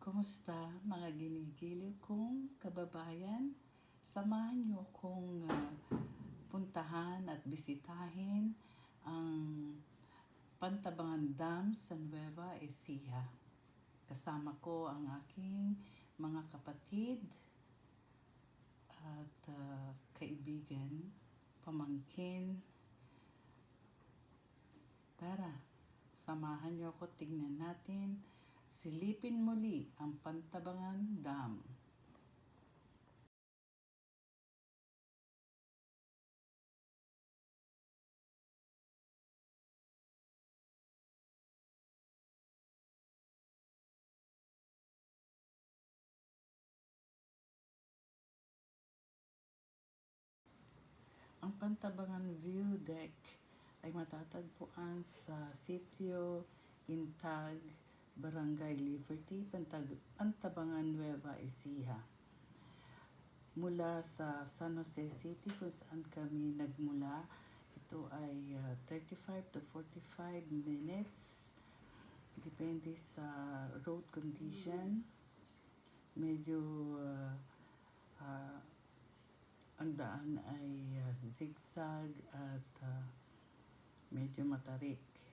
Kumusta mga ginigiliw kong kababayan? Samahan niyo kong puntahan at bisitahin ang Pantabangan Dam sa Nueva Ecija. Kasama ko ang aking mga kapatid at kaibigan, pamangkin. Tara, samahan niyo ako, tingnan natin. Silipin muli ang Pantabangan Dam. Ang Pantabangan View Deck ay matatagpuan sa Sitio Intag, Barangay Liberty, Pantabangan, Nueva Ecija. Mula sa San Jose City kung saan kami nagmula, ito ay 35 to 45 minutes. Depende sa road condition. Medyo ang daan ay zigzag at medyo matarik.